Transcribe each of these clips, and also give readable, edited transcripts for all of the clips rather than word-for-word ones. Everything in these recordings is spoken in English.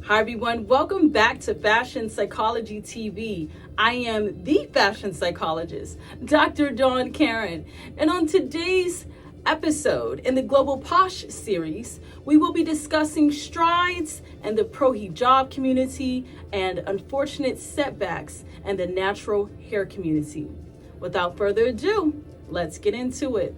Hi everyone, welcome back to Fashion Psychology TV. I am the fashion psychologist, Dr. Dawnn Karen, and on today's episode in the Global Posh series, we will be discussing strides in the pro-hijab community and unfortunate setbacks in the natural hair community. Without further ado, let's get into it.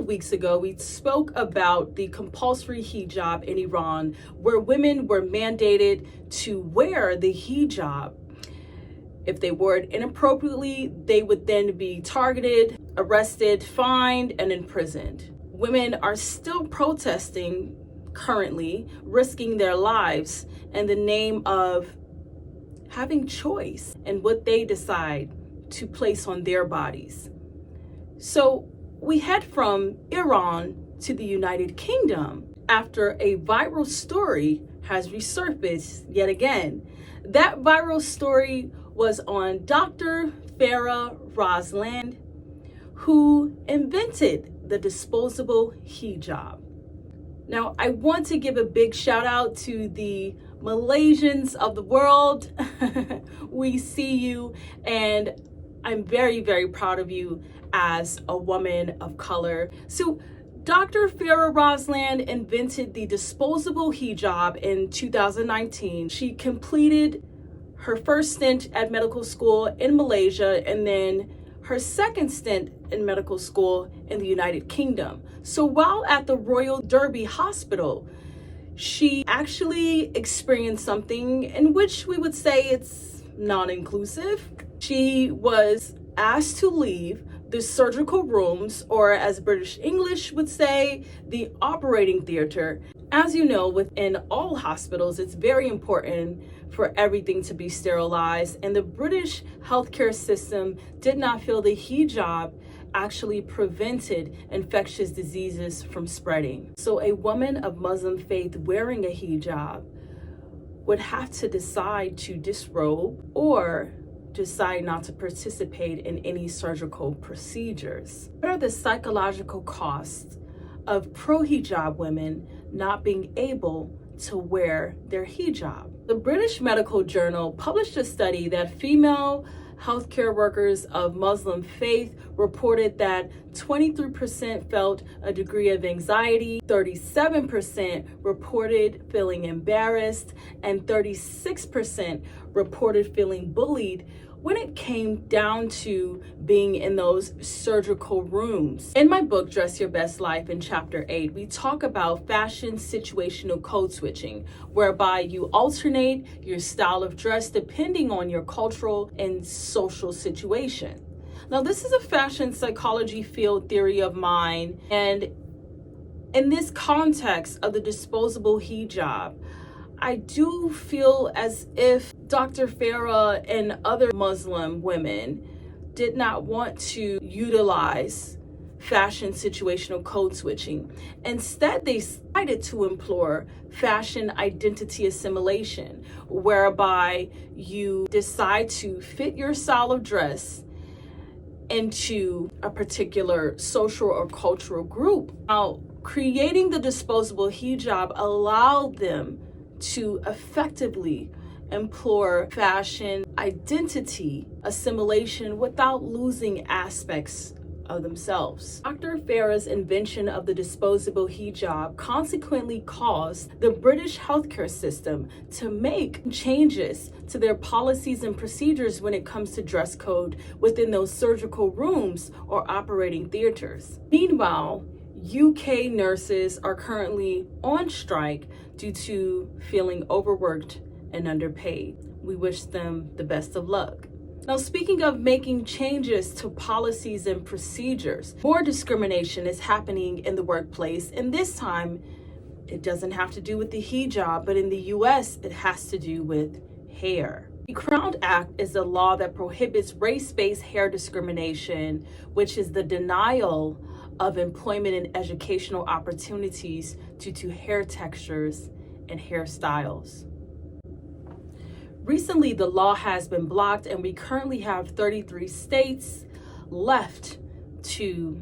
Weeks ago, we spoke about the compulsory hijab in Iran, where women were mandated to wear the hijab. If they wore it inappropriately, they would then be targeted, arrested, fined, and imprisoned. Women are still protesting currently, risking their lives in the name of having choice in what they decide to place on their bodies. So we head from Iran to the United Kingdom after a viral story has resurfaced yet again. That viral story was on Dr. Farah Rosland, who invented the disposable hijab. Now, I want to give a big shout out to the Malaysians of the world. We see you, and I'm very, very proud of you as a woman of color. So Dr. Farah Rosland invented the disposable hijab in 2019. She completed her first stint at medical school in Malaysia and then her second stint in medical school in the United Kingdom. So while at the Royal Derby Hospital, she actually experienced something in which we would say it's non-inclusive. She was asked to leave the surgical rooms, or as British English would say, the operating theater. As you know, within all hospitals, it's very important for everything to be sterilized, and the British healthcare system did not feel the hijab actually prevented infectious diseases from spreading. So a woman of Muslim faith wearing a hijab would have to decide to disrobe or decide not to participate in any surgical procedures. What are the psychological costs of pro-hijab women not being able to wear their hijab? The British Medical Journal published a study that female healthcare workers of Muslim faith reported that 23% felt a degree of anxiety, 37% reported feeling embarrassed, and 36% reported feeling bullied when it came down to being in those surgical rooms. In my book, Dress Your Best Life, in Chapter 8, we talk about fashion situational code switching, whereby you alternate your style of dress depending on your cultural and social situation. Now, this is a fashion psychology field theory of mine, and in this context of the disposable hijab, I do feel as if Dr. Farah and other Muslim women did not want to utilize fashion situational code switching. Instead, they decided to employ fashion identity assimilation, whereby you decide to fit your style of dress into a particular social or cultural group. Now, creating the disposable hijab allowed them to effectively employ fashion identity assimilation without losing aspects of themselves. Dr. Farah's invention of the disposable hijab consequently caused the British healthcare system to make changes to their policies and procedures when it comes to dress code within those surgical rooms or operating theaters. Meanwhile, UK nurses are currently on strike due to feeling overworked and underpaid. We wish them the best of luck. Now, speaking of making changes to policies and procedures, more discrimination is happening in the workplace, and this time it doesn't have to do with the hijab, but in the US it has to do with hair. The Crown Act is a law that prohibits race-based hair discrimination, which is the denial of employment and educational opportunities due to hair textures and hairstyles. Recently, the law has been blocked, and we currently have 33 states left to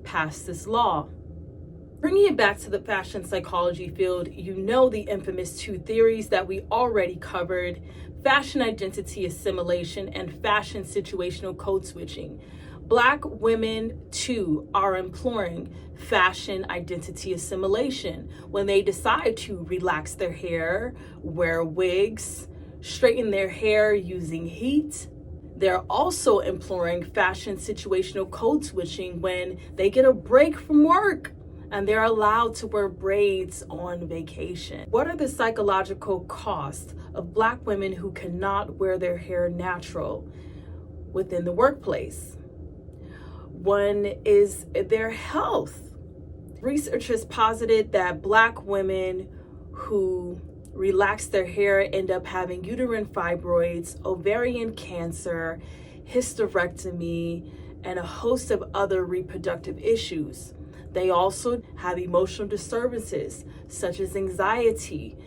pass this law. Bringing it back to the fashion psychology field, you know the infamous two theories that we already covered: fashion identity assimilation and fashion situational code switching. Black women, too, are employing fashion identity assimilation when they decide to relax their hair, wear wigs, straighten their hair using heat. They're also employing fashion situational code switching when they get a break from work and they're allowed to wear braids on vacation. What are the psychological costs of Black women who cannot wear their hair natural within the workplace? One is their health. Research has posited that Black women who relax their hair end up having uterine fibroids, ovarian cancer, hysterectomy, and a host of other reproductive issues. They also have emotional disturbances such as anxiety,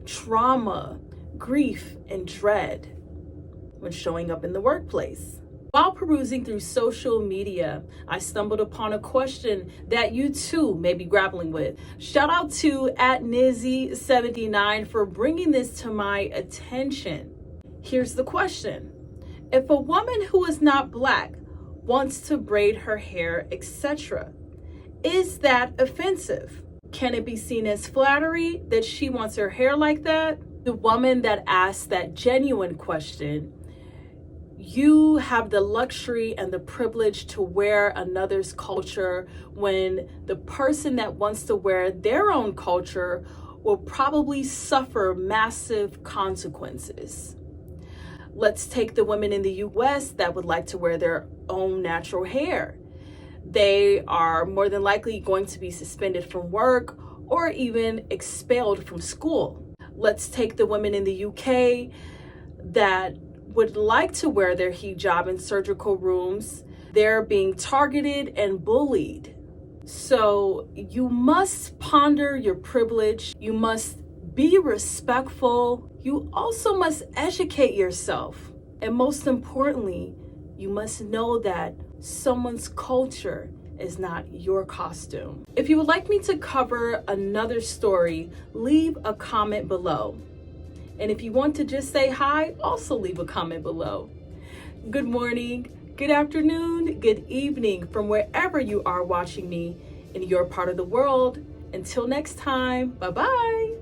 trauma, grief, and dread when showing up in the workplace. While perusing through social media, I stumbled upon a question that you too may be grappling with. Shout out to @Nizzy79 for bringing this to my attention. Here's the question. If a woman who is not Black wants to braid her hair, etc., is that offensive? Can it be seen as flattery that she wants her hair like that? The woman that asked that genuine question, you have the luxury and the privilege to wear another's culture when the person that wants to wear their own culture will probably suffer massive consequences. Let's take the women in the US that would like to wear their own natural hair. They are more than likely going to be suspended from work or even expelled from school. Let's take the women in the UK that would like to wear their hijab in surgical rooms. They're being targeted and bullied. So you must ponder your privilege. You must be respectful. You also must educate yourself. And most importantly, you must know that someone's culture is not your costume. If you would like me to cover another story, leave a comment below. And if you want to just say hi, also leave a comment below. Good morning, good afternoon, good evening from wherever you are watching me in your part of the world. Until next time, bye-bye.